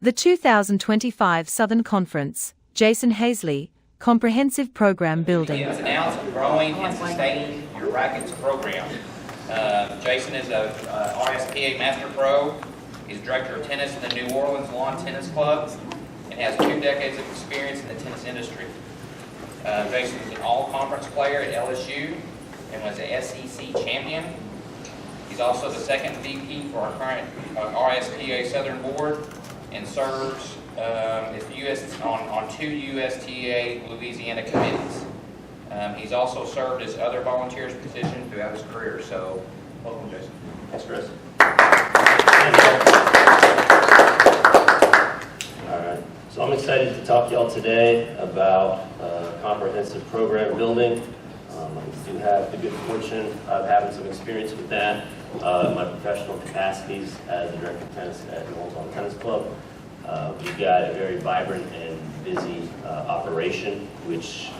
The 2025 Southern Conference, Jason Hazley, Comprehensive Program Building. It was announced growing and sustaining your rackets program. Jason is a RSPA Master Pro. He's Director of Tennis in the New Orleans Lawn Tennis Club and has 2 decades of experience in the tennis industry. Jason is an all-conference player at LSU and was an SEC champion. He's also the second VP for our current RSPA Southern Board and serves on 2 USTA Louisiana committees. He's also served as other volunteers positions throughout his career. So, welcome, Jason. Thanks, Chris. All right. So I'm excited to talk to y'all today about comprehensive program building. I do have the good fortune of having some experience with that in my professional capacities as the Director of Tennis at New Orleans Lawn Tennis Club. We've got a very vibrant and busy operation, which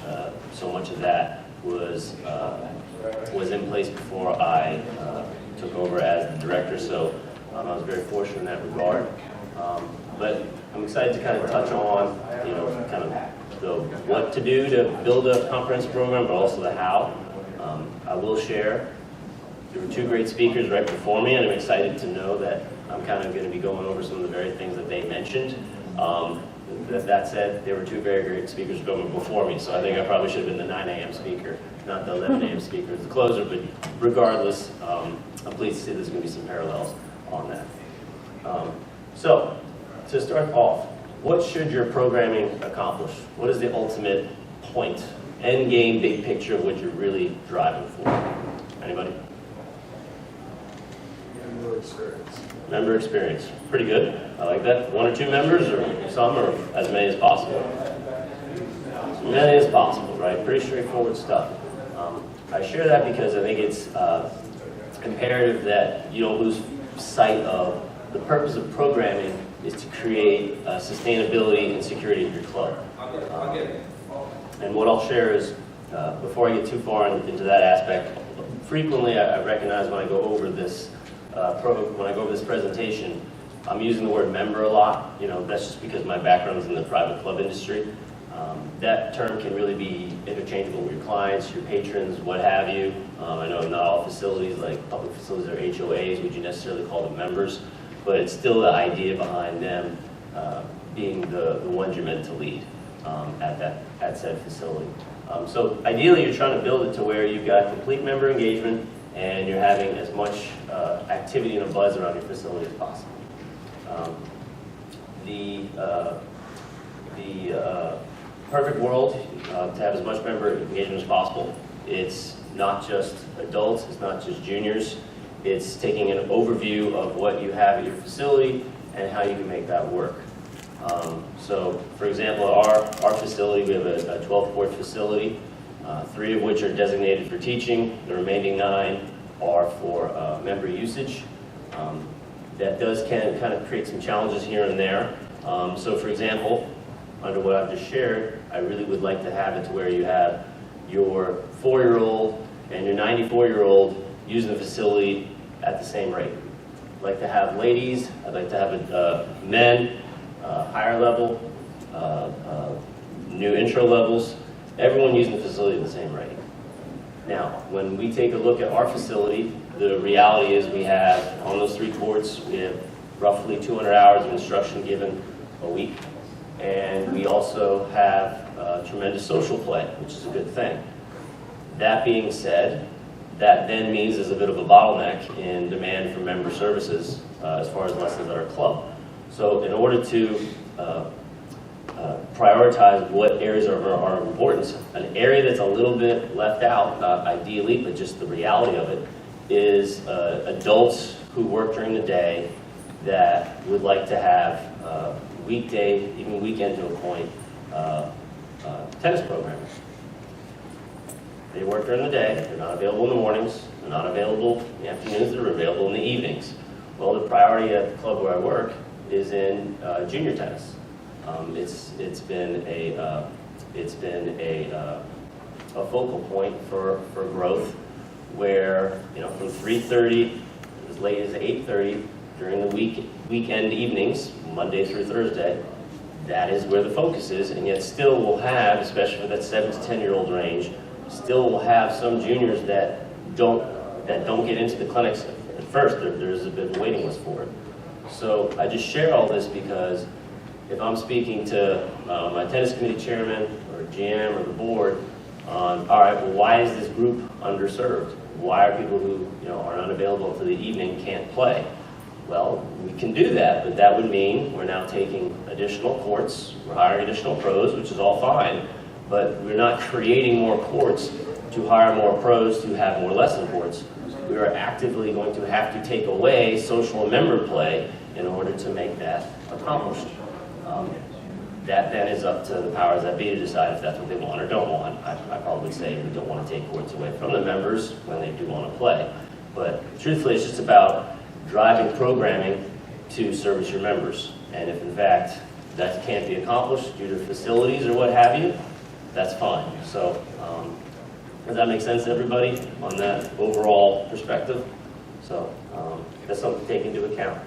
so much of that was in place before I took over as the director. So I was very fortunate in that regard. But I'm excited to kind of touch on, kind of the what to do to build a comprehensive program, but also the how. I will share. There were 2 great speakers right before me, and I'm excited to know that I'm kind of going to be going over some of the very things that they mentioned. That said, there were 2 very great speakers going before me, so I think I probably should have been the 9 a.m. speaker, not the 11 a.m. speaker as the closer, but regardless, I'm pleased to see there's going to be some parallels on that. So, to start off, what should your programming accomplish? What is the ultimate point, end game, big picture of what you're really driving for? Anybody? Member experience. Pretty good. I like that. 1 or 2 members, or some, or as many as possible. As many as possible, right? Pretty straightforward stuff. I share that because I think it's imperative that you don't lose sight of the purpose of programming is to create sustainability and security of your club. And what I'll share is, before I get too far into that aspect, frequently I recognize when I go over this presentation, I'm using the word member a lot. That's just because my background is in the private club industry. That term can really be interchangeable with your clients, your patrons, what have you. I know not all facilities, like public facilities or HOAs, would you necessarily call them members, but it's still the idea behind them being the ones you're meant to lead at said facility. So ideally, you're trying to build it to where you've got complete member engagement and you're having as much activity and a buzz around your facility as possible. The perfect world to have as much member engagement as possible. It's not just adults, it's not just juniors. It's taking an overview of what you have at your facility and how you can make that work. So, for example, our facility, we have a 12-court facility, 3 of which are designated for teaching. The remaining 9 are for member usage. That kind of create some challenges here and there. So, for example, under what I've just shared, I really would like to have it to where you have your 4-year-old and your 94-year-old using the facility at the same rate. I'd like to have ladies, I'd like to have men, higher level, new intro levels, everyone using the facility at the same rate. Now, when we take a look at our facility, the reality is we have, on those 3 courts, we have roughly 200 hours of instruction given a week. And we also have tremendous social play, which is a good thing. That being said, that then means there's a bit of a bottleneck in demand for member services as far as lessons at our club. So in order to prioritize what areas are of importance, an area that's a little bit left out, not ideally, but just the reality of it, is adults who work during the day that would like to have weekday, even weekend to a point, tennis programming. They work during the day, they're not available in the mornings, they're not available in the afternoons, they're available in the evenings. Well, the priority at the club where I work is in junior tennis. It's been a focal point for growth, where from 3:30 as late as 8:30 during the week weekend evenings, Monday through Thursday, that is where the focus is, and yet still we'll have, especially for that 7 to 10-year-old range, still will have some juniors that don't get into the clinics at first. There's a bit of a waiting list for it. So I just share all this because if I'm speaking to my tennis committee chairman or GM or the board on, all right, well, why is this group underserved? Why are people who are unavailable for the evening can't play? Well, we can do that, but that would mean we're now taking additional courts, we're hiring additional pros, which is all fine, but we're not creating more courts to hire more pros to have more lesson courts. We are actively going to have to take away social and member play in order to make that accomplished. That then is up to the powers that be to decide if that's what they want or don't want. I probably say we don't want to take courts away from the members when they do want to play. But truthfully, it's just about driving programming to service your members. And if in fact that can't be accomplished due to facilities or what have you, that's fine. So does that make sense to everybody on that overall perspective? So that's something to take into account.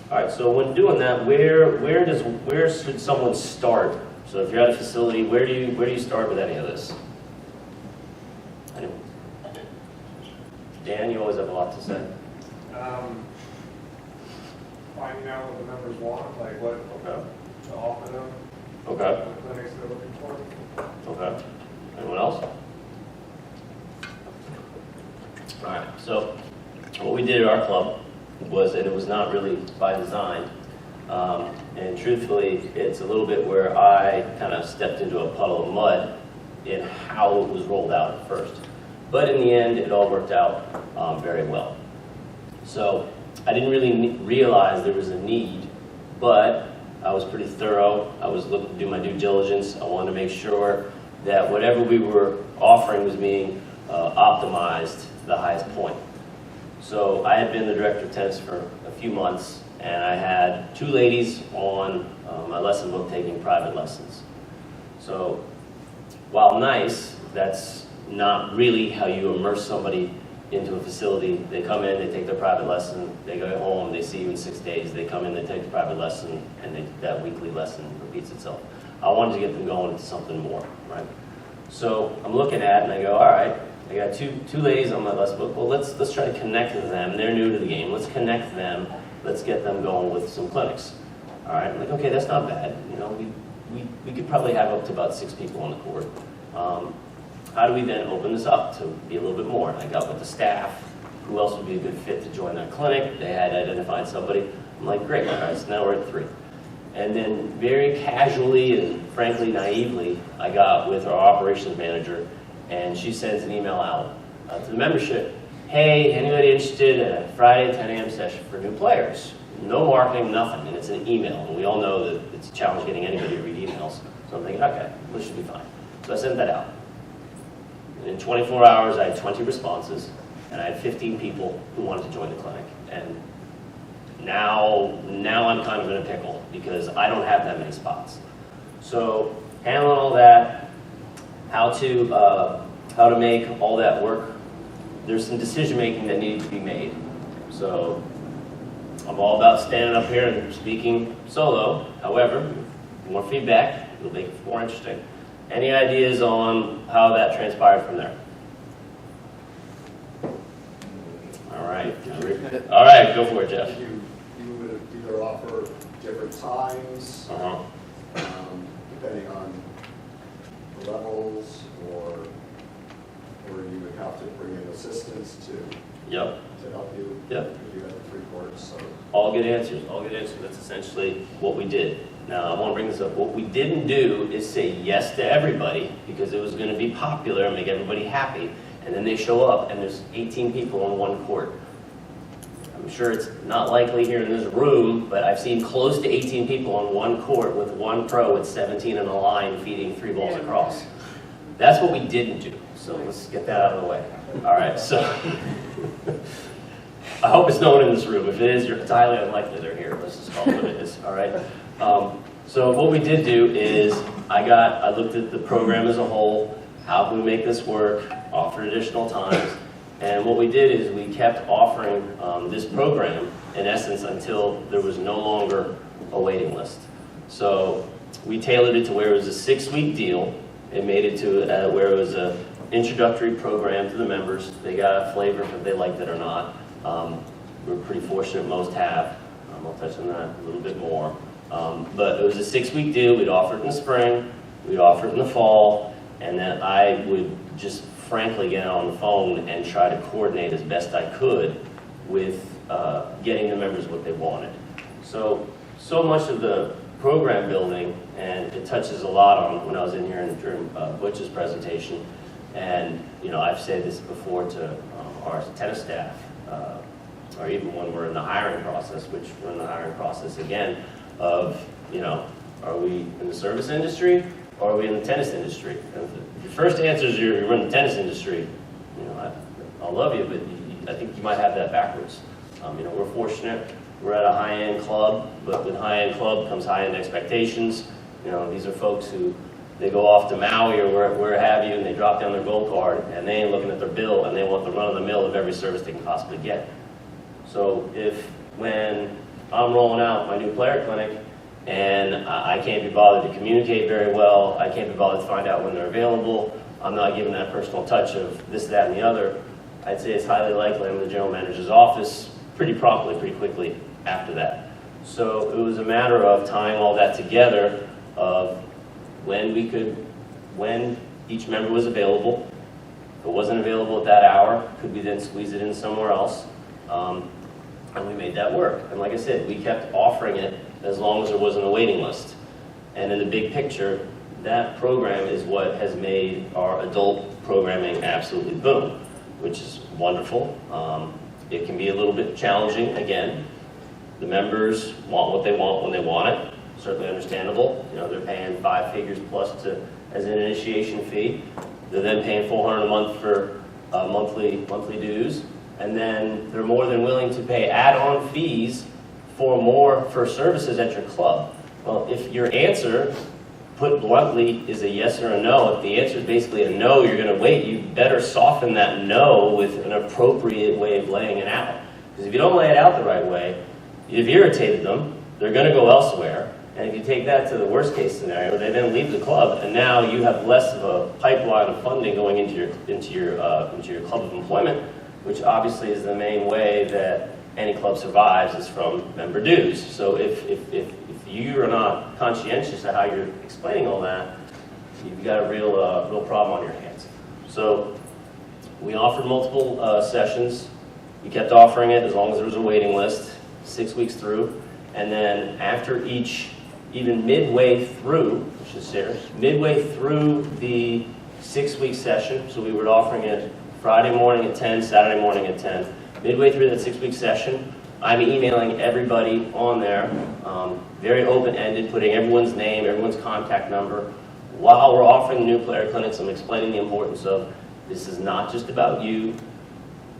All right, so when doing that, where should someone start? So if you're at a facility, where do you start with any of this? Dan, you always have a lot to say. Finding out what the members want, like what to offer them, Okay. what clinics they're looking for. Okay. Anyone else? All right. So what we did at our club was, and it was not really by design, and truthfully, it's a little bit where I kind of stepped into a puddle of mud in how it was rolled out at first. But in the end, it all worked out very well. So I didn't really realize there was a need, but I was pretty thorough. I was looking to do my due diligence. I wanted to make sure that whatever we were offering was being optimized to the highest point. So I had been the director of tennis for a few months, and I had 2 ladies on my lesson book taking private lessons. So while nice, that's not really how you immerse somebody into a facility. They come in, they take their private lesson, they go home, they see you in 6 days, they come in, they take the private lesson, and that weekly lesson repeats itself. I wanted to get them going into something more, right? So I'm looking at it and I go, all right, I got two ladies on my lesson book. Well, let's try to connect with them. They're new to the game. Let's connect them. Let's get them going with some clinics. All right, I'm like, okay, that's not bad. We could probably have up to about 6 people on the court. How do we then open this up to be a little bit more? And I got with the staff. Who else would be a good fit to join that clinic? They had identified somebody. I'm like, great, all right, so now we're at 3. And then very casually and frankly naively, I got with our operations manager, and she sends an email out to the membership. Hey, anybody interested in a Friday 10 a.m. session for new players? No marketing, nothing, and it's an email. And we all know that it's a challenge getting anybody to read emails. So I'm thinking, okay, this should be fine. So I sent that out. And in 24 hours, I had 20 responses, and I had 15 people who wanted to join the clinic. And now I'm kind of in a pickle because I don't have that many spots. So handling all that, how to make all that work. There's some decision making that needed to be made. So I'm all about standing up here and speaking solo. However, more feedback, it'll make it more interesting. Any ideas on how that transpired from there? All right. All right, go for it, Jeff. You would either offer different times, depending on the levels, or you would have to bring in assistants to help you. Yep. If you have 3 courts. So. All good answers. All good answers. That's essentially what we did. Now, I want to bring this up. What we didn't do is say yes to everybody because it was going to be popular and make everybody happy. And then they show up and there's 18 people on 1 court. I'm sure it's not likely here in this room, but I've seen close to 18 people on 1 court with 1 pro with 17 in the line feeding 3 balls across. That's what we didn't do. So let's get that out of the way. All right, so I hope it's no one in this room. If it is, it's highly unlikely they're here. Let's just call it what it is, all right? So what we did do is I looked at the program as a whole. How can we make this work? Offer additional times. And what we did is we kept offering this program, in essence, until there was no longer a waiting list. So we tailored it to where it was a 6-week deal. It made it to where it was an introductory program to the members. They got a flavor if they liked it or not. We're pretty fortunate most have. I'll touch on that a little bit more. But it was a 6-week deal. We'd offer it in the spring, we'd offer it in the fall, and then I would just frankly get on the phone and try to coordinate as best I could with getting the members what they wanted. So much of the program building, and it touches a lot on when I was in here during Butch's presentation, and I've said this before to our tennis staff, or even when we're in the hiring process, which we're in the hiring process again, of, are we in the service industry or are we in the tennis industry? And if your first answer is you're in the tennis industry, I'll love you, but I think you might have that backwards. We're fortunate. We're at a high-end club, but with high-end club comes high-end expectations. These are folks who, they go off to Maui or where have you, and they drop down their gold card, and they ain't looking at their bill, and they want the run-of-the-mill of every service they can possibly get. So when I'm rolling out my new player clinic, and I can't be bothered to communicate very well, I can't be bothered to find out when they're available, I'm not giving that personal touch of this, that, and the other, I'd say it's highly likely I'm in the general manager's office pretty promptly, pretty quickly after that. So it was a matter of tying all that together of when each member was available. If it wasn't available at that hour, could we then squeeze it in somewhere else? And we made that work. And like I said, we kept offering it as long as there wasn't a waiting list. And in the big picture, that program is what has made our adult programming absolutely boom, which is wonderful. It can be a little bit challenging, again. The members want what they want when they want it. Certainly understandable. They're paying 5 figures plus as an initiation fee. They're then paying $400 a month for monthly dues. And then they're more than willing to pay add-on fees for services at your club. Well, if your answer, put bluntly, is a yes or a no, if the answer is basically a no, you're going to wait, you better soften that no with an appropriate way of laying it out. Because if you don't lay it out the right way, you've irritated them, they're going to go elsewhere, and if you take that to the worst case scenario, they then leave the club, and now you have less of a pipeline of funding going into your club of employment, which obviously is the main way that any club survives, is from member dues. So if you are not conscientious of how you're explaining all that, you've got a real problem on your hands. So we offered multiple sessions. We kept offering it as long as there was a waiting list, 6 weeks through. And then after even midway through the 6-week session, so we were offering it Friday morning at 10, Saturday morning at 10. Midway through that 6-week session, I'm emailing everybody on there, very open-ended, putting everyone's name, everyone's contact number. While we're offering new player clinics, I'm explaining the importance of this is not just about you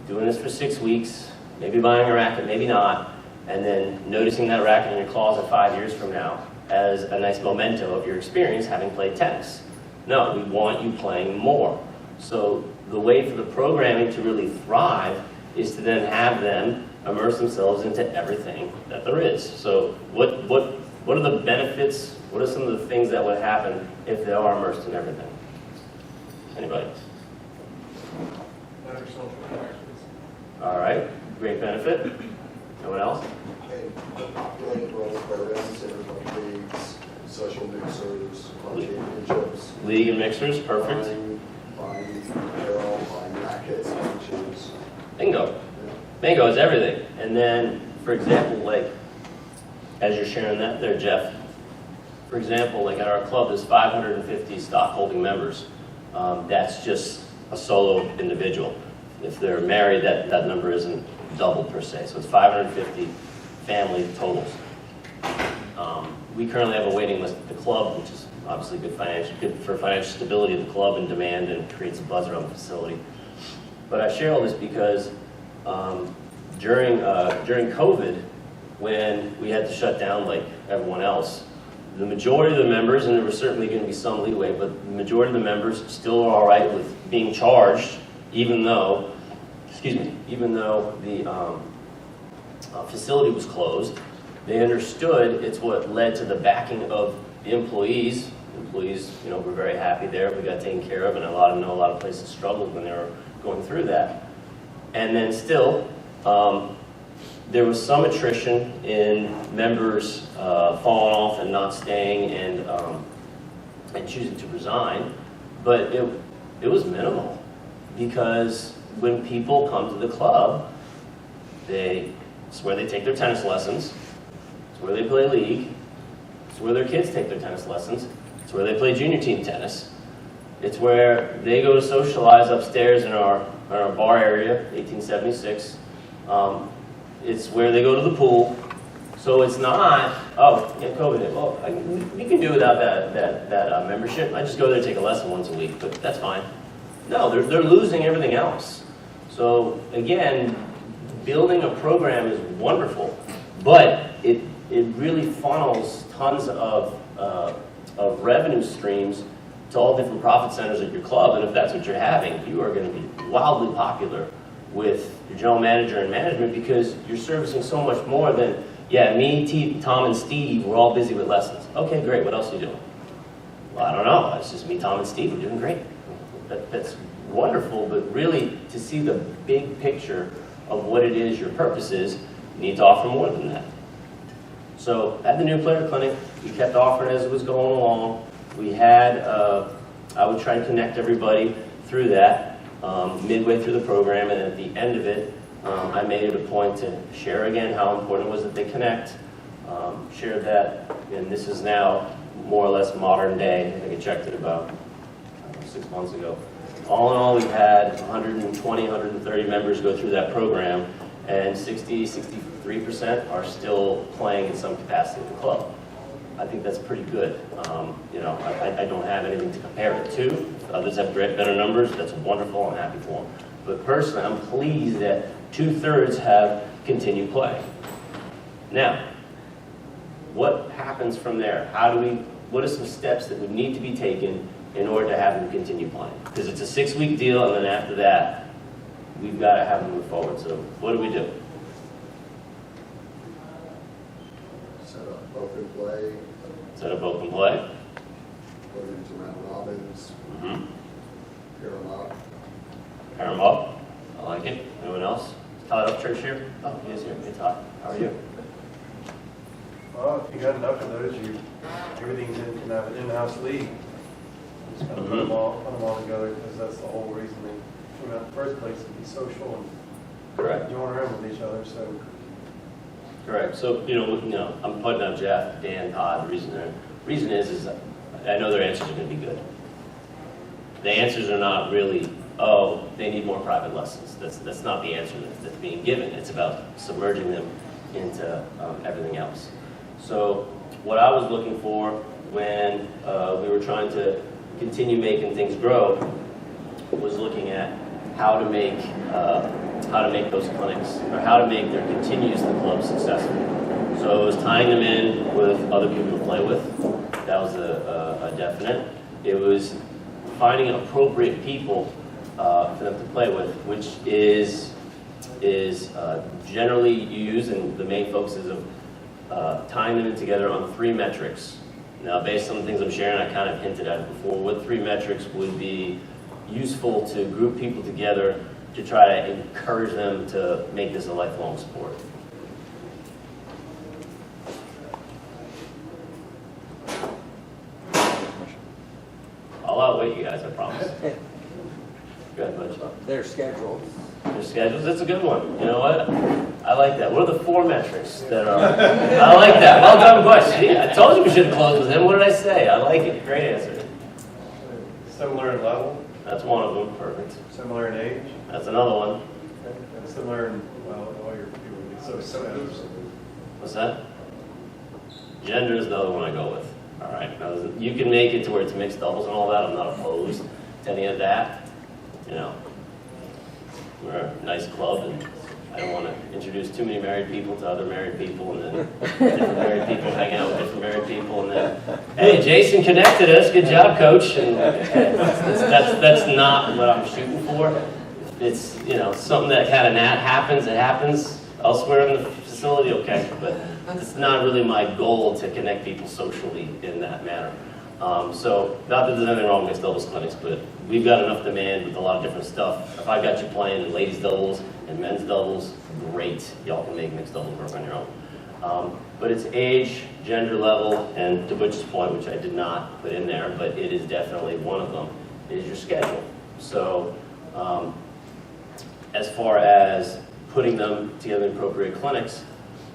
doing this for 6 weeks, maybe buying a racket, maybe not, and then noticing that racket in your closet 5 years from now as a nice memento of your experience having played tennis. No, we want you playing more. So the way for the programming to really thrive is to then have them immerse themselves into everything that there is. So what are the benefits? What are some of the things that would happen if they are immersed in everything? Anybody? Better social interactions. All right, great benefit. Anyone else? And populate growth programs, interclub leagues, social mixers, club championships. League and mixers, perfect. Buying apparel, buying rackets, buying shoes. Bingo. Bingo is everything. And then, for example, like, as you're sharing that there, Jeff, for example, like at our club, there's 550 stockholding members. That's just a solo individual. If they're married, that number isn't doubled per se. So it's 550 family totals. We currently have a waiting list at the club, which is obviously good for financial stability of the club and demand, and creates a buzz around the facility. But I share all this because during COVID, when we had to shut down like everyone else, the majority of the members, and there was certainly going to be some leeway, but the majority of the members still are all right with being charged, even though even though the facility was closed, they understood it's what led to the backing of the employees. Employees, were very happy there. We got taken care of, and I know a lot of places struggled when they were going through that. And then still, there was some attrition in members falling off and not staying and choosing to resign, but it was minimal, because when people come to the club, it's where they take their tennis lessons, it's where they play league, it's where their kids take their tennis lessons, it's where they play junior team tennis, it's where they go to socialize upstairs in our bar area, 1876. It's where they go to the pool. So it's not, COVID. Well, we can do without that membership. I just go there and take a lesson once a week, but that's fine. No, they're losing everything else. So again, building a program is wonderful, but it really funnels tons of revenue streams to all different profit centers at your club. And if that's what you're having, you are going to be wildly popular with your general manager and management, because you're servicing so much more than, me, Tom, and Steve, we're all busy with lessons. Okay, great. What else are you doing? Well, I don't know. It's just me, Tom, and Steve. We're doing great. That's wonderful, but really, to see the big picture of what it is your purpose is, you need to offer more than that. So at the New Player Clinic, we kept offering as it was going along. We had, I would try and connect everybody through that midway through the program, and at the end of it, I made it a point to share again how important it was that they connect. Shared that, and this is now more or less modern day. I think I checked it about 6 months ago. All in all, we had 120, 130 members go through that program, and 63% are still playing in some capacity at the club. I think that's pretty good. I don't have anything to compare it to. If others have better numbers, that's wonderful. I'm happy for them. But personally, I'm pleased that 2/3 have continued playing. Now, what happens from there? What are some steps that would need to be taken in order to have them continue playing? Because it's a 6-week deal, and then after that, we've got to have them move forward. So what do we do? Set up open play, Set up open play. put it into round robins, Mm-hmm. pair them up. Pair them up. I like it. Anyone else? Todd Upchurch here? Oh, he is here. Hey, Todd. How are you? Well, if you got enough of those, everything's in, can have an in-house league. Just kind of put them all together, because that's the whole reason they came out in the first place, to be social Correct. and join around with each other. So Correct. So, I'm putting up Jeff, Dan, Todd. The reason is I know their answers are going to be good. The answers are not really, they need more private lessons. That's not the answer that's being given. It's about submerging them into everything else. So what I was looking for when we were trying to continue making things grow was looking at how to make those clinics, or how to make their continues the club successful. So it was tying them in with other people to play with. That was a definite. It was finding appropriate people for them to play with, which is generally used, and the main focus is of tying them in together on 3 metrics. Now, based on the things I'm sharing, I kind of hinted at it before. What 3 metrics would be useful to group people together to try to encourage them to make this a lifelong sport? I'll outweigh you guys, I promise. Go ahead, Butch. Their schedules. Their schedules, that's a good one. You know what? I like that. What are the 4 metrics that are... I like that. Well done, Butch. See, I told you we should have closed with him. What did I say? I like it. Great answer. similar in level, That's one of them. Perfect. similar in age, That's another one. and similar in, well, all your people would be so similar. What's that? Gender is the other one I go with. All right. Now, you can make it to where it's mixed doubles and all that. I'm not opposed to any of that. You know, we're a nice club, and I don't want to introduce too many married people to other married people, and then different married people hang out with different married people, and then, hey, Jason connected us. Good job, coach. And that's not what I'm shooting for. it's, you know, something that kind of happens. It happens elsewhere in the facility, okay, but it's not really my goal to connect people socially in that manner. So, not that there's anything wrong with mixed doubles clinics, but we've got enough demand with a lot of different stuff. If I've got you playing in ladies doubles and men's doubles, great. Y'all can make mixed doubles work on your own. But it's age, gender level, and to Butch's point, which I did not put in there, but it is definitely one of them, is your schedule. So, as far as putting them together in appropriate clinics,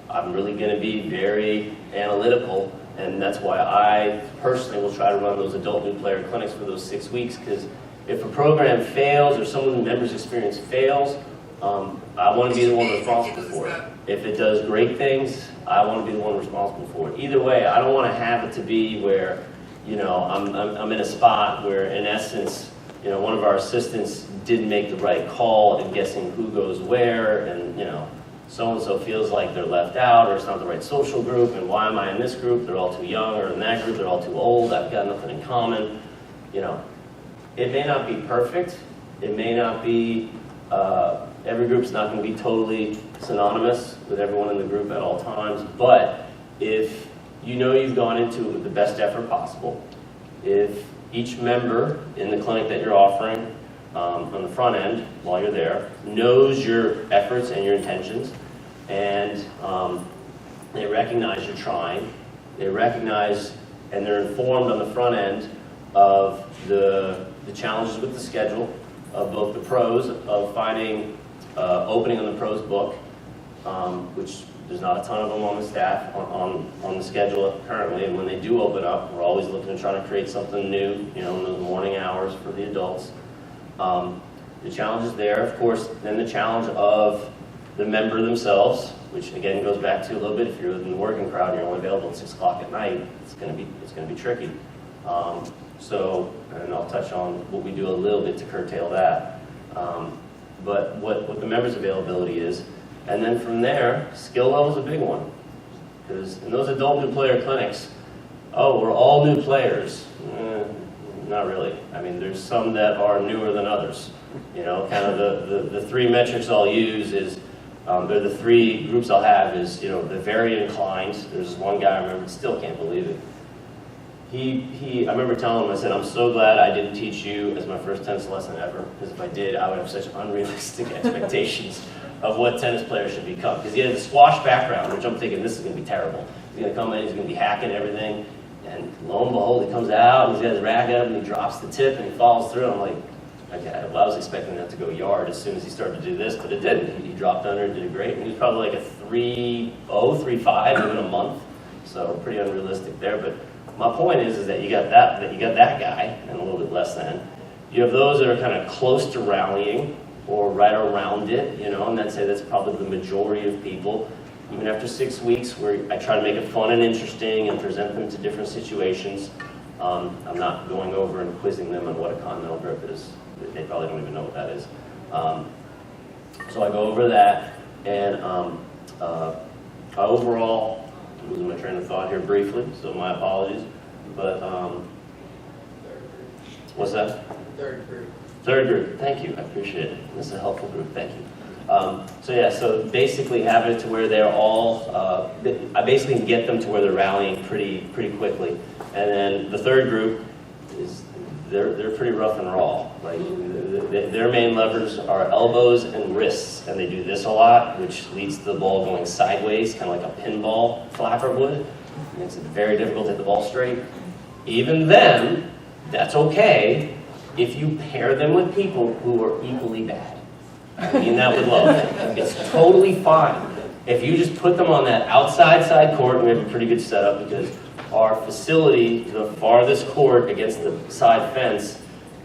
I'm really going to be very analytical, and that's why I personally will try to run those adult new player clinics for those 6 weeks, because if a program fails or some of the members' experience fails, I want to be the one responsible for it. If it does great things, I want to be the one responsible for it. Either way, I don't want to have it to be where, you know, I'm in a spot where, in essence, you know, one of our assistants didn't make the right call in guessing who goes where, and, you know, so-and-so feels like they're left out, or it's not the right social group, and why am I in this group? They're all too young, or in that group, they're all too old, I've got nothing in common. You know, it may not be perfect, it may not be, every group's not going to be totally synonymous with everyone in the group at all times, but if you know you've gone into it with the best effort possible, if each member in the clinic that you're offering on the front end while you're there knows your efforts and your intentions, and they recognize you're trying, they recognize and they're informed on the front end of the challenges with the schedule, of both the pros of finding opening on the pros book, which there's not a ton of them on the staff, on the schedule currently, and when they do open up, we're always looking to try to create something new, you know, in those morning hours for the adults. The challenge is there, of course, then the challenge of the member themselves, which again goes back to a little bit, if you're in the working crowd and you're only available at 6 o'clock at night, it's going to be tricky. So, and I'll touch on what we do a little bit to curtail that. But what the members' availability is, and then from there, skill level is a big one. Because in those adult new player clinics, oh, we're all new players. Not really. I mean, there's some that are newer than others. You know, kind of the three metrics I'll use is, they're the three groups I'll have is, you know, the very inclined. There's this one guy I remember, still can't believe it. I remember telling him, I said, I'm so glad I didn't teach you as my first tennis lesson ever, because if I did, I would have such unrealistic expectations of what tennis players should become. Because he had a squash background, which I'm thinking, this is going to be terrible. He's going to come in, he's going to be hacking everything, and lo and behold, he comes out, and he's got his racket up, and he drops the tip, and he follows through. I'm like, okay, well, I was expecting that to go yard as soon as he started to do this, but it didn't. He dropped under and did it great, and he was probably like a 3.0, 3.5 within a month, so pretty unrealistic there. But my point is that you got that guy, and a little bit less than. You have those that are kind of close to rallying, or right around it, you know, and I'd say that's probably the majority of people. Even after 6 weeks, where I try to make it fun and interesting and present them to different situations. I'm not going over and quizzing them on what a continental grip is. They probably don't even know what that is. So I go over that, and overall, I'm losing my train of thought here briefly, so my apologies. But what's that? Third group. Third group, thank you, I appreciate it. This is a helpful group, thank you. So basically having it to where they're all, I basically can get them to where they're rallying pretty quickly. And then the third group is, they're pretty rough and raw. Like, their main levers are elbows and wrists, and they do this a lot, which leads to the ball going sideways, kind of like a pinball flapper would. It makes it very difficult to hit the ball straight. Even then, that's okay if you pair them with people who are equally bad. I mean that with love. It's totally fine. If you just put them on that outside side court, and we have a pretty good setup because our facility, the farthest court against the side fence,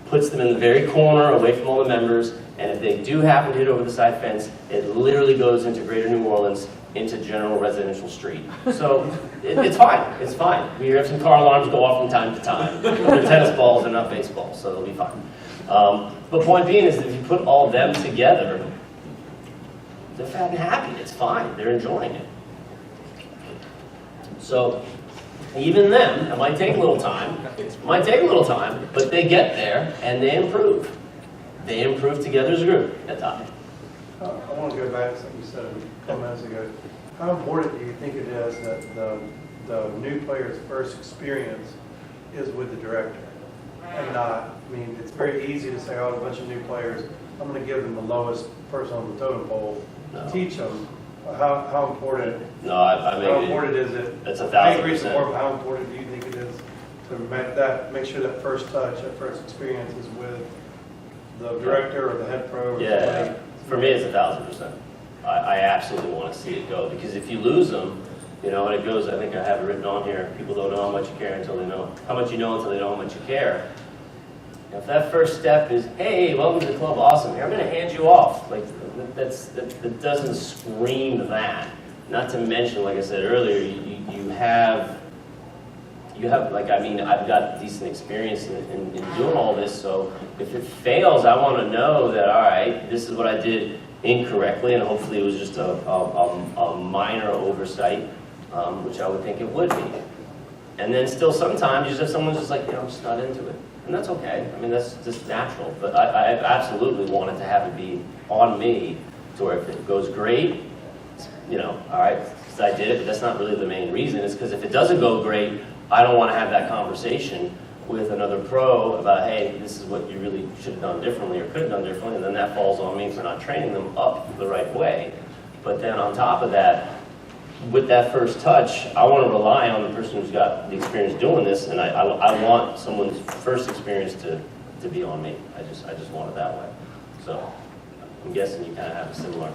puts them in the very corner away from all the members, and if they do happen to hit over the side fence, it literally goes into Greater New Orleans, into general residential street. So it's fine. It's fine. We have some car alarms go off from time to time. They're tennis balls, they're not baseballs, so it'll be fine. But point being is that if you put all of them together, they're fat and happy. It's fine. They're enjoying it. So even them, it might take a little time, but they get there and they improve. they improve together as a group. That's all. I want to go back to something you said a couple minutes ago. How important do you think it is that the new player's first experience is with the director and not, I mean, it's very easy to say, oh, a bunch of new players, I'm going to give them the lowest person on the totem pole, No. teach them. How important, No, I mean, how important is it? That's 1,000%. I agree with the board, but how important do you think it is to make sure that first touch, that first experience is with the director or the head pro? Or Yeah, somebody? for me, it's 1,000%. I absolutely want to see it go, because if you lose them, you know, and it goes, I think I have it written on here, people don't know how much you care until they know, how much you know until they know how much you care. If that first step is, hey, welcome to the club, awesome, here, I'm going to hand you off, like, that doesn't scream that. Not to mention, like I said earlier, you have, like, I mean, I've got decent experience in doing all this, so if it fails, I want to know that, all right, this is what I did incorrectly, and hopefully it was just a minor oversight, which I would think it would be. And then still sometimes you just have someone just like, you know, I'm just not into it. And that's okay. I mean, that's just natural. But I absolutely wanted to have it be on me to where if it goes great, you know, all right, because I did it, but that's not really the main reason. It's because if it doesn't go great, I don't want to have that conversation with another pro about, hey, this is what you really should have done differently or could have done differently, and then that falls on me for not training them up the right way. But then on top of that, with that first touch, I want to rely on the person who's got the experience doing this, and I want someone's first experience to be on me. I just want it that way. So I'm guessing you kind of have a similar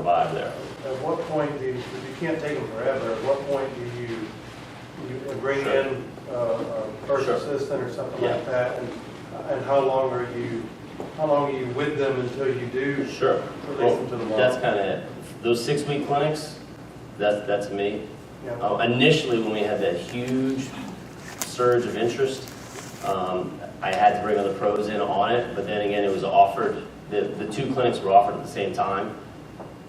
vibe there. At what point do you, if you can't take them forever, at what point do you bring in a first Sure. assistant or something Yeah. like that, and how long are you with them until you do Sure. release them to the wall? That's kind of it. Those 6-week clinics, that's me. Yeah. Initially, when we had that huge surge of interest, I had to bring other pros in on it, but then again, it was offered, the 2 clinics were offered at the same time,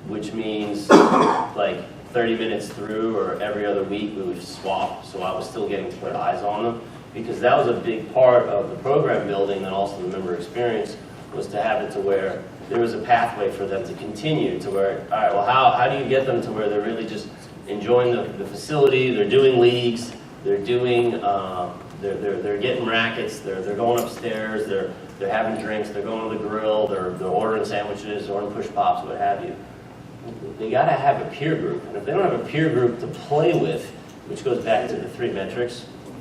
which means like 30 minutes through or every other week we would swap, so I was still getting to put eyes on them, because that was a big part of the program building and also the member experience, was to have it to where there was a pathway for them to continue to where, all right, well, how do you get them to where they're really just enjoying the facility, they're doing leagues, they're doing, they're getting rackets, they're going upstairs, they're having drinks, they're going to the grill, they're ordering sandwiches, ordering push pops, what have you. They got to have a peer group, and if they don't have a peer group to play with, which goes back to the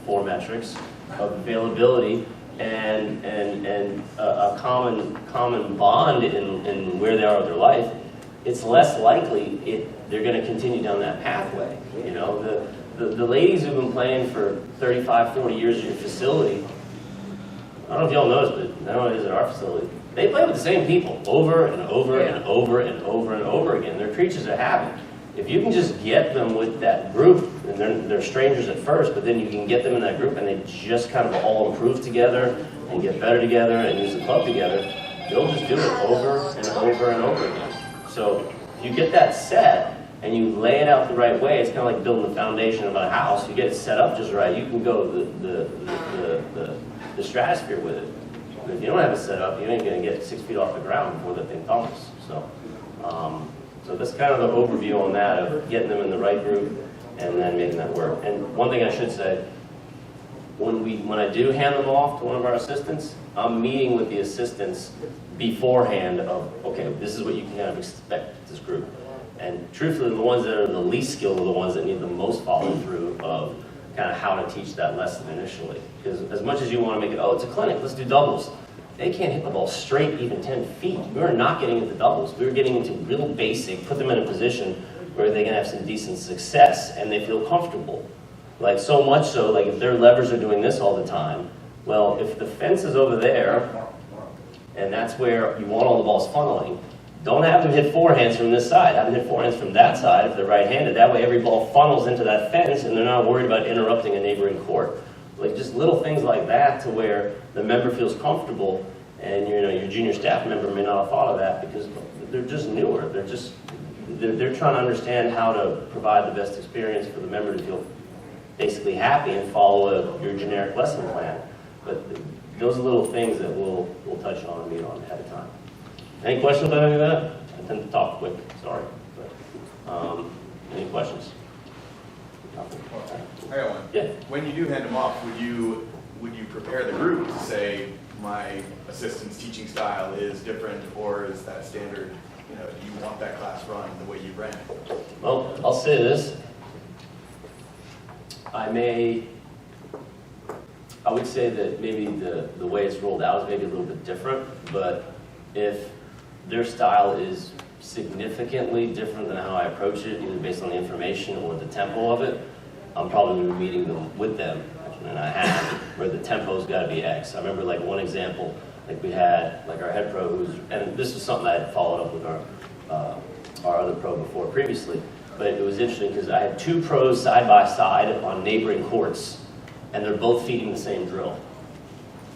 4 metrics of availability and a common bond in where they are with their life, it's less likely they're going to continue down that pathway. You know, the ladies who've been playing for 35, 40 years at your facility, I don't know if y'all noticed, but I know it is at our facility, they play with the same people over and over and over and over and over again. They're creatures of habit. If you can just get them with that group, and they're strangers at first, but then you can get them in that group and they just kind of all improve together and get better together and use the club together, they'll just do it over and over and over again. So if you get that set and you lay it out the right way, it's kind of like building the foundation of a house. You get it set up just right, you can go the stratosphere with it. But if you don't have it set up, you ain't going to get 6 feet off the ground before the thing tumbles. So that's kind of the overview on that, of getting them in the right group and then making that work. And one thing I should say, when I do hand them off to one of our assistants, I'm meeting with the assistants beforehand of, okay, this is what you can kind of expect with this group. And truthfully, the ones that are the least skilled are the ones that need the most follow through of kind of how to teach that lesson initially. Because as much as you want to make it, oh, it's a clinic, let's do doubles. They can't hit the ball straight even 10 feet. We were not getting into doubles. We were getting into real basic, put them in a position where they can have some decent success and they feel comfortable. Like so much so, like if their levers are doing this all the time, well, if the fence is over there and that's where you want all the balls funneling, don't have them hit forehands from this side. Have them hit forehands from that side if they're right-handed. That way every ball funnels into that fence and they're not worried about interrupting a neighboring court. Like just little things like that to where the member feels comfortable, and you know your junior staff member may not have thought of that because they're just newer. They're trying to understand how to provide the best experience for the member to feel basically happy and follow your generic lesson plan. But those are little things that we'll touch on and meet on ahead of time. Any questions about any of that? I tend to talk quick, sorry. But, any questions? Nothing. I got one. Yeah. When you do hand them off, would you prepare the group to say my assistant's teaching style is different, or is that standard? You know, do you want that class run the way you ran it? Well, I'll say this. I would say that maybe the way it's rolled out is maybe a little bit different, but if their style is significantly different than how I approach it, either based on the information or the tempo of it, I'm probably going to be meeting them with them, and I have, where the tempo's got to be X. I remember like one example, like we had like our head pro and this was something I had followed up with our other pro before previously, but it was interesting because I had two pros side by side on neighboring courts, and they're both feeding the same drill.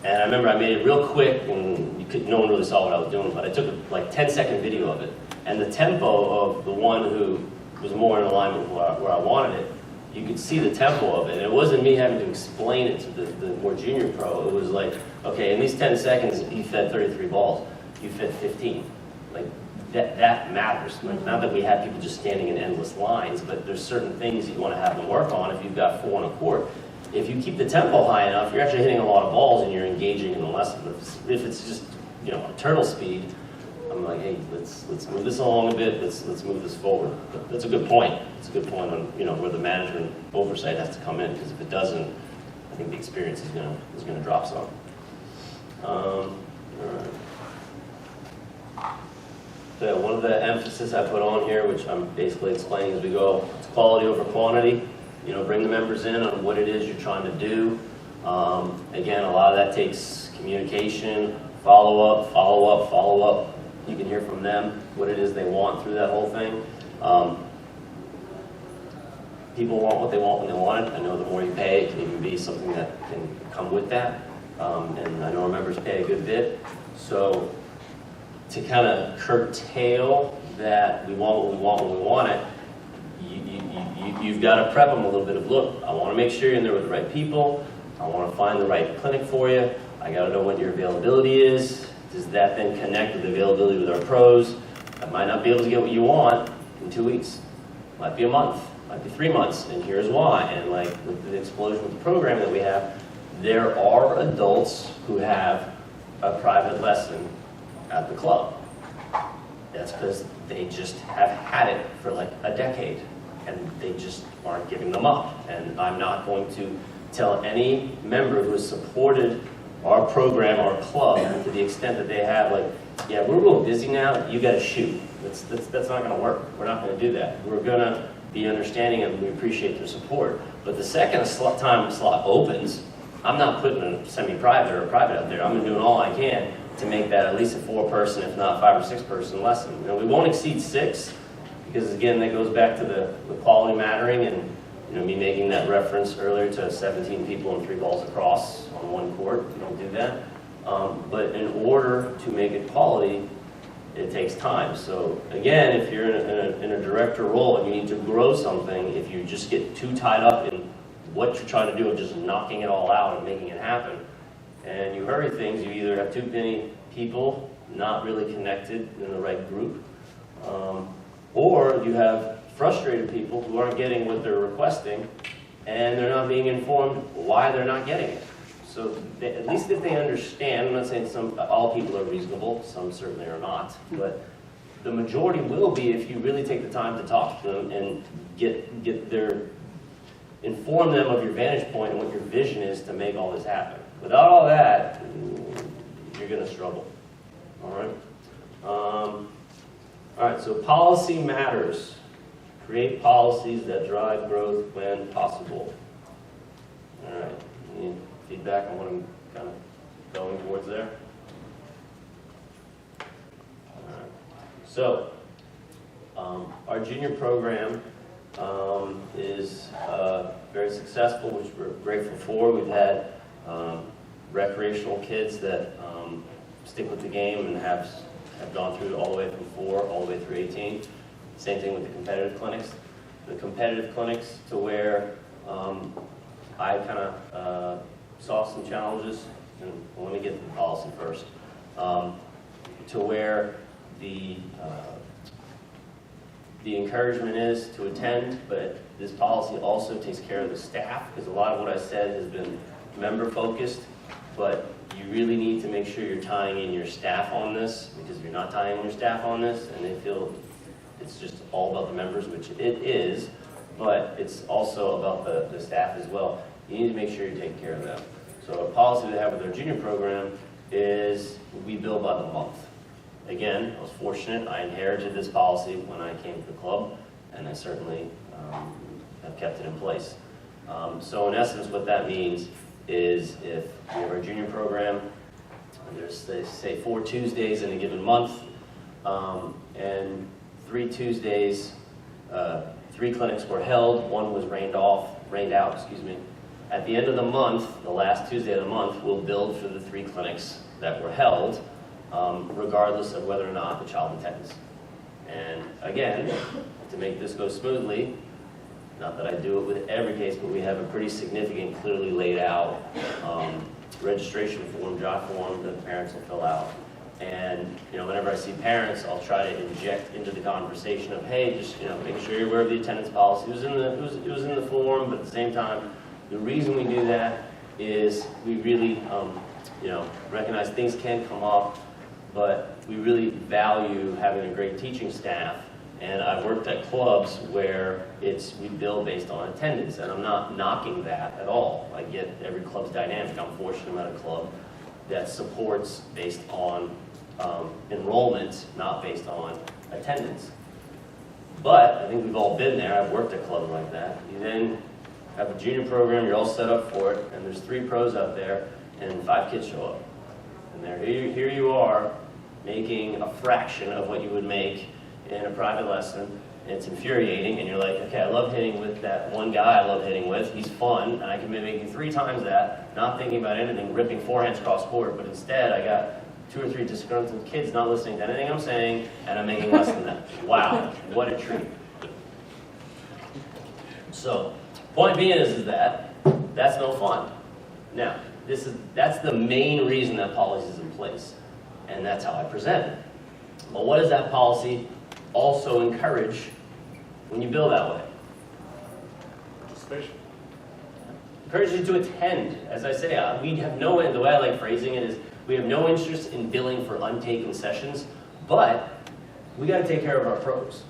And I remember I made it real quick, and no one really saw what I was doing, but I took a like 10-second video of it. And the tempo of the one who was more in alignment with where I wanted it, you could see the tempo of it. And it wasn't me having to explain it to the more junior pro. It was like, okay, in these 10 seconds, you fed 33 balls. You fed 15. Like, that matters. Like, not that we have people just standing in endless lines, but there's certain things you want to have them work on if you've got 4 on a court. If you keep the tempo high enough, you're actually hitting a lot of balls and you're engaging in the lesson. If it's just, you know, turtle speed, I'm like, hey, let's move this along a bit. Let's move this forward. But that's a good point. It's a good point on, you know, where the management oversight has to come in, because if it doesn't, I think the experience is gonna drop some. All right. So yeah, one of the emphasis I put on here, which I'm basically explaining as we go, it's quality over quantity. You know, bring the members in on what it is you're trying to do. Again, a lot of that takes communication, follow up. You can hear from them what it is they want through that whole thing. People want what they want when they want it. I know the more you pay, it can even be something that can come with that. And I know our members pay a good bit. So to kind of curtail that we want what we want when we want it, you've got to prep them a little bit of, look, I want to make sure you're in there with the right people. I want to find the right clinic for you. I got to know what your availability is. Does that then connect with the availability with our pros? I might not be able to get what you want in 2 weeks. Might be a month, might be 3 months, and here's why. And like with the explosion of the program that we have, there are adults who have a private lesson at the club. That's because they just have had it for like a decade, and they just aren't giving them up. And I'm not going to tell any member who has supported our program, our club, to the extent that they have, like, yeah, we're real busy now, you gotta shoot. That's not gonna work. We're not gonna do that. We're gonna be understanding and we appreciate their support. But the second time slot opens, I'm not putting a semi-private or a private out there. I'm doing all I can to make that at least a 4-person, if not 5 or 6-person lesson. You know, we won't exceed 6, because again, that goes back to the quality mattering, and you know, me making that reference earlier to 17 people and 3 balls across on one court. We don't do that. But in order to make it quality, it takes time. So again, if you're in a director role and you need to grow something, if you just get too tied up in what you're trying to do and just knocking it all out and making it happen, and you hurry things, you either have too many people not really connected in the right group, or you have frustrated people who aren't getting what they're requesting, and they're not being informed why they're not getting it. So at least if they understand, I'm not saying all people are reasonable, some certainly are not, but the majority will be if you really take the time to talk to them and inform them of your vantage point and what your vision is to make all this happen. Without all that, you're going to struggle. All right? All right, so policy matters. Create policies that drive growth when possible. All right, any feedback on what I'm kind of going towards there? All right. So, our junior program is very successful, which we're grateful for. We've had recreational kids that stick with the game and have gone through all the way from 4 all the way through 18. Same thing with the competitive clinics. The competitive clinics to where I kind of saw some challenges and let me get to the policy first, to where the encouragement is to attend, but this policy also takes care of the staff, because a lot of what I said has been member-focused, but you really need to make sure you're tying in your staff on this, because if you're not tying in your staff on this, and they feel it's just all about the members, which it is, but it's also about the staff as well. You need to make sure you're taking care of them. So a policy we have with our junior program is we bill by the month. Again, I was fortunate. I inherited this policy when I came to the club, and I certainly have kept it in place. So in essence, what that means is if we have our junior program, and there's, say, 4 Tuesdays in a given month, and 3 Tuesdays, 3 clinics were held, 1 was rained out. At the end of the month, the last Tuesday of the month, we'll bill for the 3 clinics that were held, regardless of whether or not the child attends. And again, to make this go smoothly, not that I do it with every case, but we have a pretty significant, clearly laid out registration form, job form that the parents will fill out. And whenever I see parents, I'll try to inject into the conversation of, hey, just making sure you're aware of the attendance policy. It was in the form, but at the same time, the reason we do that is we really recognize things can come up, but we really value having a great teaching staff. And I've worked at clubs where we bill based on attendance, and I'm not knocking that at all. I get every club's dynamic. I'm fortunate I'm at a club that supports based on enrollment, not based on attendance. But I think we've all been there. I've worked at clubs like that. You then have a junior program, you're all set up for it, and there's 3 pros out there, and 5 kids show up. And here you are, making a fraction of what you would make in a private lesson, and it's infuriating, and you're like, okay, I love hitting with that one guy I love hitting with, he's fun, and I can be making 3 times that, not thinking about anything, ripping forehands cross court, but instead I got 2 or 3 disgruntled kids not listening to anything I'm saying, and I'm making less than that. Wow, what a treat. So, point being is that that's no fun. Now, that's the main reason that policy is in place, and that's how I present it. But what does that policy also encourage when you bill that way? Participation. Encourage you to attend. As I say, we have the way I like phrasing it is, we have no interest in billing for untaken sessions, but we got to take care of our pros.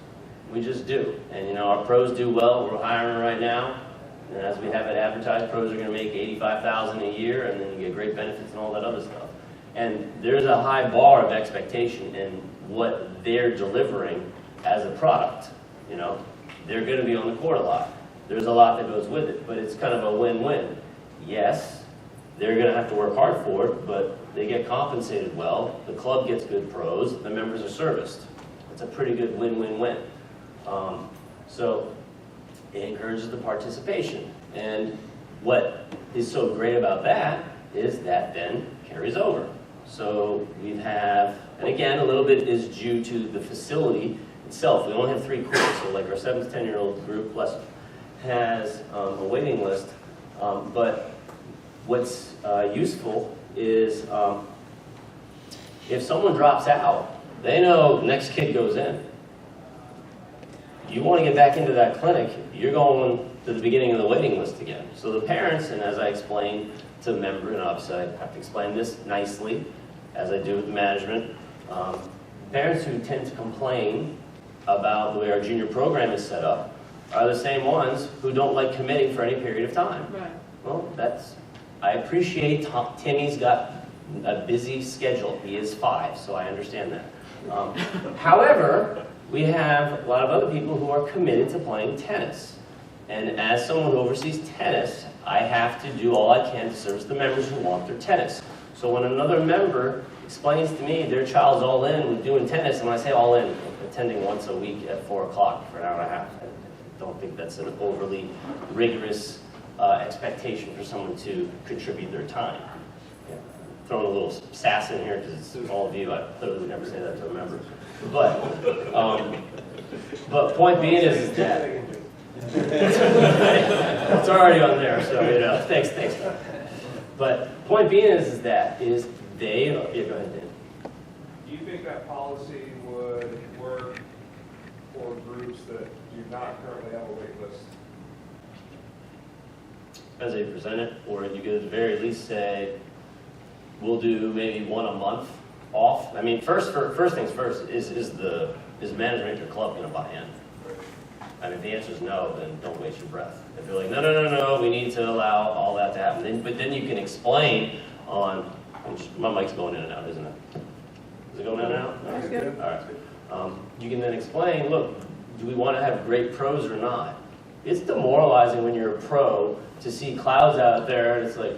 We just do. And our pros do well. We're hiring right now. And as we have it advertised, pros are going to make $85,000 a year, and then you get great benefits and all that other stuff. And there's a high bar of expectation in what they're delivering as a product. They're going to be on the court a lot. There's a lot that goes with it, but it's kind of a win-win. Yes, they're going to have to work hard for it, but they get compensated well. The club gets good pros. The members are serviced. It's a pretty good win-win-win. So it encourages the participation. And what is so great about that is that then carries over. So we have, and again, a little bit is due to the facility itself. We only have 3 courts, so like our 7 to 10-year-old group, bless them, has a waiting list. But what's useful is if someone drops out, they know the next kid goes in. You want to get back into that clinic, you're going to the beginning of the waiting list again. So the parents, and as I explained to members, and obviously I have to explain this nicely, as I do with management, parents who tend to complain about the way our junior program is set up are the same ones who don't like committing for any period of time. Right. Well, I appreciate Timmy's got a busy schedule. He is 5, so I understand that. However, we have a lot of other people who are committed to playing tennis. And as someone who oversees tennis, I have to do all I can to service the members who want their tennis. So when another member explains to me their child's all in with doing tennis, and when I say all in, attending once a week at 4 o'clock for an hour and a half, I don't think that's an overly rigorous expectation for someone to contribute their time. Yeah. Throwing a little sass in here because it's all of you. I clearly would never say that to a member. But point being is that it's already on there, so thanks. But Point being is that they, yeah, go ahead, Dan. Do you think that policy would work for groups that do not currently have a wait list? As they present it, or you could at the very least say, we'll do maybe one a month off. I mean, first things first, is management of your club going to buy in? I mean, if the answer is no, then don't waste your breath. If you're like, no, we need to allow all that to happen. But then you can explain on, my mic's going in and out, isn't it? Is it going in and out? No? That's good. All right. You can then explain, look, do we want to have great pros or not? It's demoralizing when you're a pro to see clouds out there and it's like,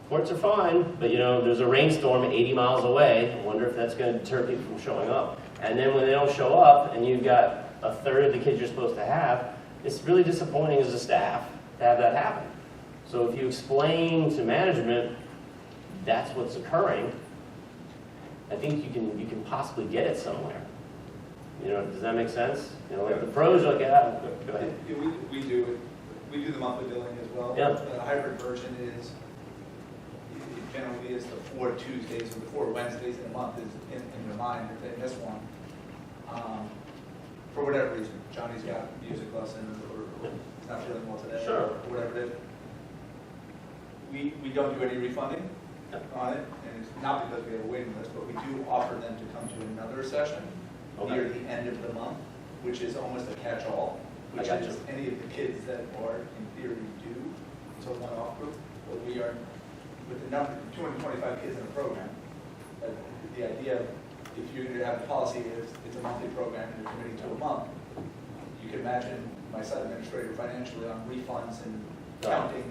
courts are fine, but there's a rainstorm 80 miles away. I wonder if that's going to deter people from showing up. And then when they don't show up and you've got a third of the kids you're supposed to have, it's really disappointing as a staff to have that happen. So if you explain to management that's what's occurring, I think you can possibly get it somewhere. Does that make sense? Like the pros are like, yeah, go ahead. We do the monthly billing as well. Yeah. The hybrid version is, it generally is the 4 Tuesdays or the 4 Wednesdays in a month is in your mind if they miss one. For whatever reason, Johnny's got music lessons or he's not feeling well today. Sure. Or whatever it is. We don't do any refunding on it, and it's not because we have a waiting list, but we do offer them to come to another session near the end of the month, which is almost a catch-all, which is any of the kids that are in theory due to a one-off group. But we are, with the number, 225 kids in a program, the idea, if you're going to have the policy is it's a monthly program and you're committing to a month, you can imagine my side administrator financially on refunds and counting,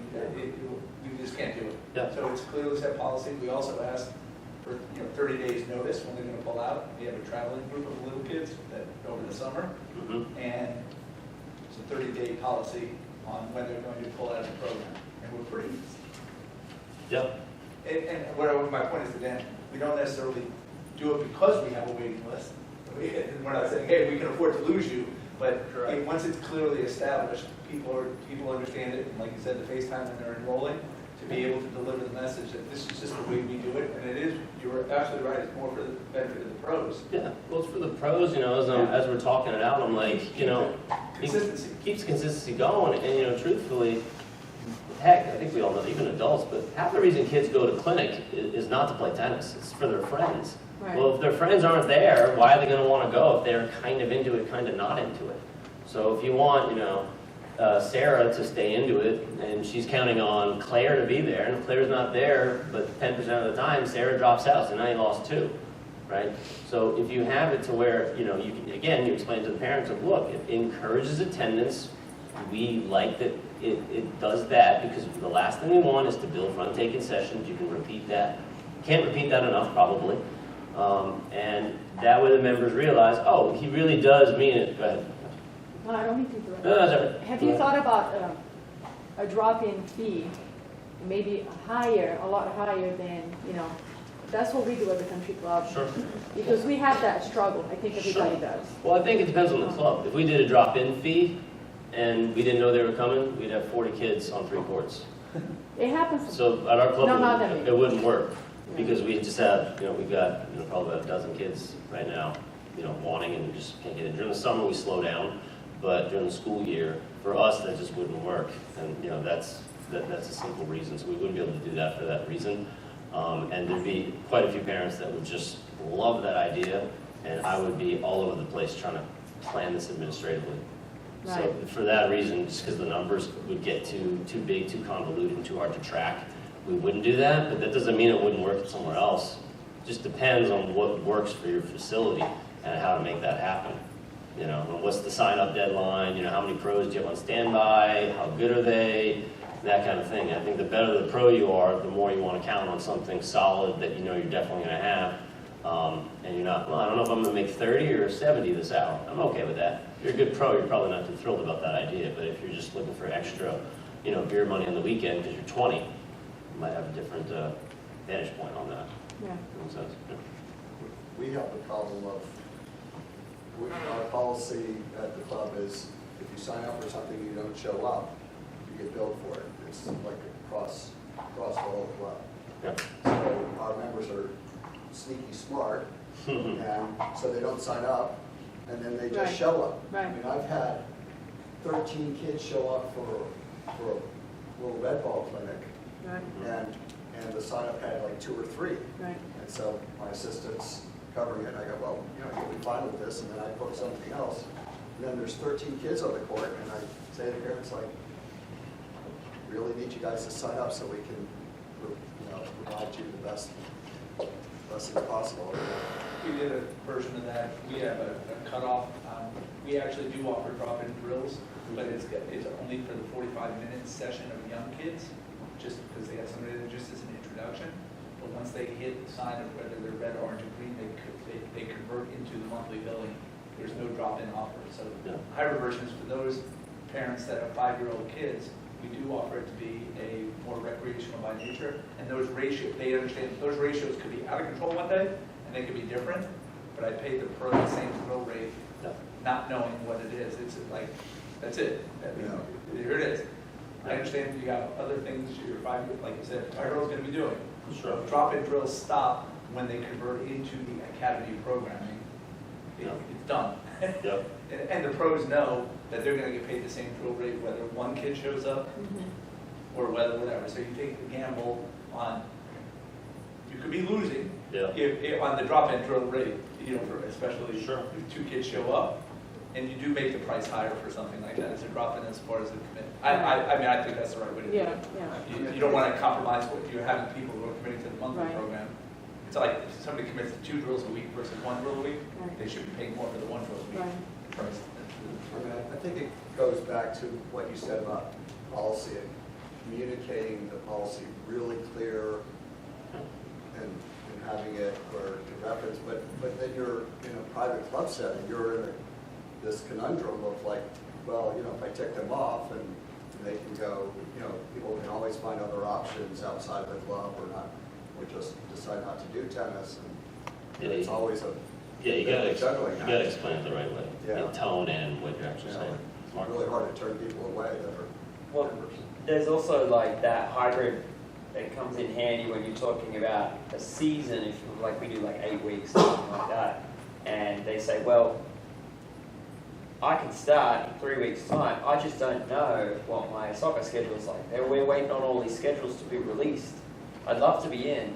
we just can't do it. Yeah. So it's clearly set policy. We also ask for 30 days notice when they're going to pull out. We have a traveling group of little kids that over the summer, and it's a 30-day policy on when they're going to pull out of the program. And we're pretty. Yep. And what my point is to Dan, we don't necessarily do it because we have a waiting list. We're not saying, hey, we can afford to lose you, but once it's clearly established, people understand it, and like you said, the FaceTime when they're enrolling, to be able to deliver the message that this is just the way we do it, and it is, you're absolutely right, it's more for the benefit of the pros. Yeah, well, it's for the pros, as we're talking it out, I'm like, Consistency. It keeps consistency going, and, truthfully, heck, I think we all know, even adults, but half the reason kids go to clinic is not to play tennis, it's for their friends. Right. Well, if their friends aren't there, why are they going to want to go if they're kind of into it, kind of not into it? So if you want, Sarah to stay into it, and she's counting on Claire to be there, and if Claire's not there, but 10% of the time, Sarah drops out, so now you lost 2, right? So if you have it to where, you can, you explain to the parents of, look, it encourages attendance, we like that it does that, because the last thing we want is to build front-taking sessions, you can repeat that. Can't repeat that enough, probably. And that way the members realize, oh, he really does mean it. Go ahead. No, I don't mean to interrupt. No, that's all right. Have you thought about a drop-in fee, maybe a lot higher than, that's what we do at the country club. Sure. Because we have that struggle, I think everybody does. Well, I think it depends on the club. If we did a drop-in fee and we didn't know they were coming, we'd have 40 kids on 3 courts. It happens. So at our club, No, not that many. it wouldn't work. Because we just have, we've got probably about a dozen kids right now, wanting and just can't get in. During the summer, we slow down, but during the school year, for us, that just wouldn't work. And, that's a simple reason. So we wouldn't be able to do that for that reason. And there'd be quite a few parents that would just love that idea, and I would be all over the place trying to plan this administratively. Right. So for that reason, just because the numbers would get too big, too convoluted, and too hard to track, we wouldn't do that, but that doesn't mean it wouldn't work somewhere else. It just depends on what works for your facility and how to make that happen. And what's the sign-up deadline, how many pros do you have on standby, how good are they, that kind of thing. I think the better the pro you are, the more you want to count on something solid that you're definitely going to have. And you're not, well, I don't know if I'm going to make 30 or 70 this hour. I'm okay with that. If you're a good pro, you're probably not too thrilled about that idea, but if you're just looking for extra, beer money on the weekend because you're 20, you might have a different vantage point on that. Yeah. Makes sense? Yeah. We have the problem of, our policy at the club is if you sign up for something and you don't show up, you get billed for it. It's like across across the whole club. Yeah. So our members are sneaky smart, and so they don't sign up, and then they just Right. show up. Right. I mean, I've had 13 kids show up for a little red ball clinic, Right, and the sign up had like 2 or 3. right. And so my assistant's covering it, and I go, well, you'll be fine with this, and then I book something else. And then there's 13 kids on the court, and I say to the parents, like, really need you guys to sign up so we can, provide you the best thing possible. We did a version of that. We have a cutoff. We actually do offer drop-in drills, but it's only for the 45-minute session of young kids, just because they have somebody there just as an introduction. But once they hit the sign of whether they're red, orange, or green, they convert into the monthly billing. There's no drop-in offer. So Yeah. higher versions for those parents that have 5-year-old kids, we do offer it to be a more recreational by nature. And those ratios, they understand those ratios could be out of control one day, and they could be different. But I pay the pro the same drill rate, Yeah. not knowing what it is. It's like, that's it. Here it is. I understand you got other things your 5, like you said, 5-year-old's going to be doing. Sure. Drop-in drills stop when they convert into the academy programming. Yeah. It's done. Yep. And the pros know that they're going to get paid the same drill rate whether one kid shows up or whatever. So you take the gamble on, you could be losing Yeah. if on the drop-in drill rate, especially Sure. if 2 kids show up, and you do make the price higher for something like that as a drop-in as far as the commitment. I mean, I think that's the right way to do Yeah, it. yeah. You don't want to compromise what you're having people who are committing to the monthly Right. program. It's like if somebody commits to 2 drills a week versus 1 drill a week, Right. they should be paying more for the 1 drill a week. Right. Price. I think it goes back to what you said about policy and communicating the policy really clear and having it for to reference, but then you're in a private club setting, you're in this conundrum of like, well, if I tick them off and they can go, people can always find other options outside the club or not, or just decide not to do tennis, and Yeah, it's always you gotta juggling you gotta act. explain it the right way. Yeah. In tone and what you're actually Yeah. saying. It's really hard to turn people away that are Well, members. there's also like that hybrid that comes in handy when you're talking about a season, if like we do like 8 weeks, something like that, and they say, well, I can start in 3 weeks' time, I just don't know what my soccer schedule is like. We're waiting on all these schedules to be released. I'd love to be in.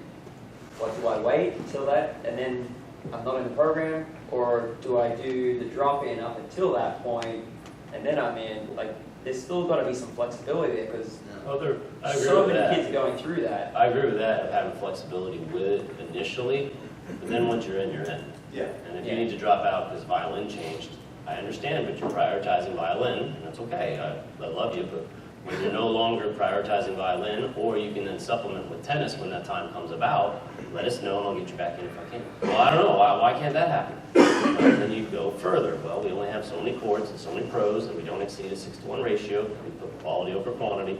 What, do I wait until that and then I'm not in the program? Or do I do the drop-in up until that point and then I'm in? Like, there's still got to be some flexibility there because I agree so with many that. kids are going through that. I agree with that, of having flexibility with it initially, but then once you're in, you're in. Yeah. And if you Yeah. need to drop out because violin changed, I understand, but you're prioritizing violin, and that's okay. I love you, but when you're no longer prioritizing violin, or you can then supplement with tennis when that time comes about, let us know and I'll get you back in if I can. Well, I don't know, why can't that happen? And then you go further. Well, we only have so many courts and so many pros, and we don't exceed a 6-to-1 ratio. We put quality over quantity.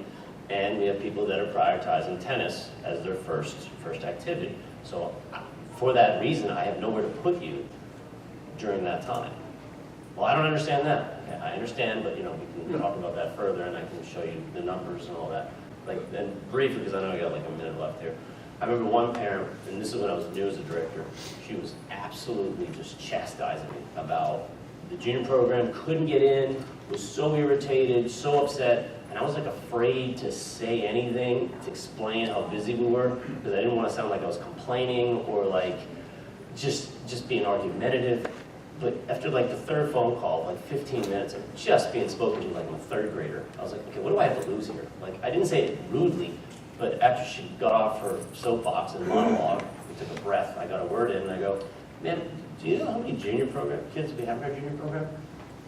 And we have people that are prioritizing tennis as their first activity. So for that reason, I have nowhere to put you during that time. Well, I don't understand that. Okay, I understand, but we can talk about that further, and I can show you the numbers and all that. And briefly, because I know I got like a minute left here. I remember one parent, and this is when I was new as a director. She was absolutely just chastising me about the junior program. Couldn't get in. Was so irritated, so upset. And I was like afraid to say anything to explain how busy we were because I didn't want to sound like I was complaining or like just being argumentative. But after like the 3rd phone call, like 15 minutes of just being spoken to like I'm a 3rd grader, I was like, okay, what do I have to lose here? Like I didn't say it rudely, but after she got off her soapbox and monologue, we took a breath, I got a word in and I go, man, do you know how many junior program kids we have in our junior program?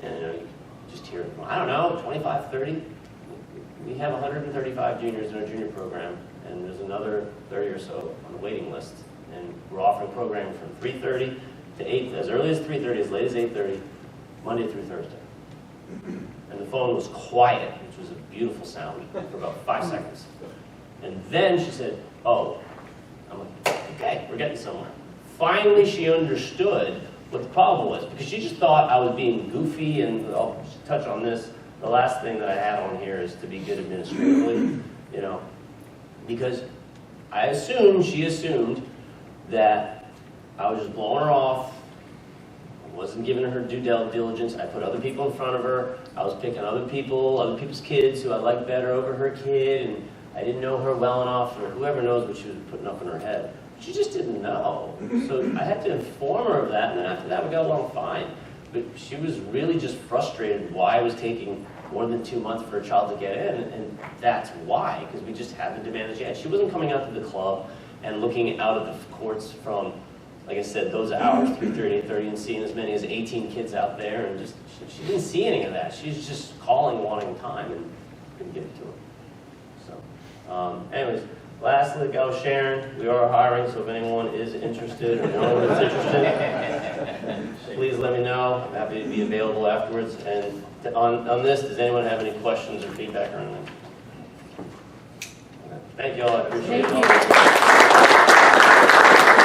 And you just hear, well, I don't know, 25, 30? We have 135 juniors in our junior program, and there's another 30 or so on the waiting list. And we're offering programming from 3:30 to 8, as early as 3:30, as late as 8:30, Monday through Thursday. And the phone was quiet, which was a beautiful sound for about 5 seconds. And then she said, oh, I'm like, okay, we're getting somewhere. Finally, she understood what the problem was, because she just thought I was being goofy, and I'll just touch on this. The last thing that I have on here is to be good administratively. because she assumed that I was just blowing her off, wasn't giving her due diligence. I put other people in front of her. I was picking other people's kids who I liked better over her kid, and I didn't know her well enough, or whoever knows what she was putting up in her head. She just didn't know. So I had to inform her of that, and then after that we got along fine. But she was really just frustrated why I was taking more than 2 months for a child to get in, and that's why, because we just had the demand that she had. She wasn't coming out to the club and looking out at the courts from, like I said, those hours, 3:30, 8:30, and seeing as many as 18 kids out there, and just, she didn't see any of that. She's just calling, wanting time, and couldn't give it to her. So, anyways, lastly, I was sharing, we are hiring, so if anyone is interested, or anyone is interested, please let me know. I'm happy to be available afterwards. And on this, does anyone have any questions or feedback or anything? Okay. Thank you all, I appreciate it. Thank you.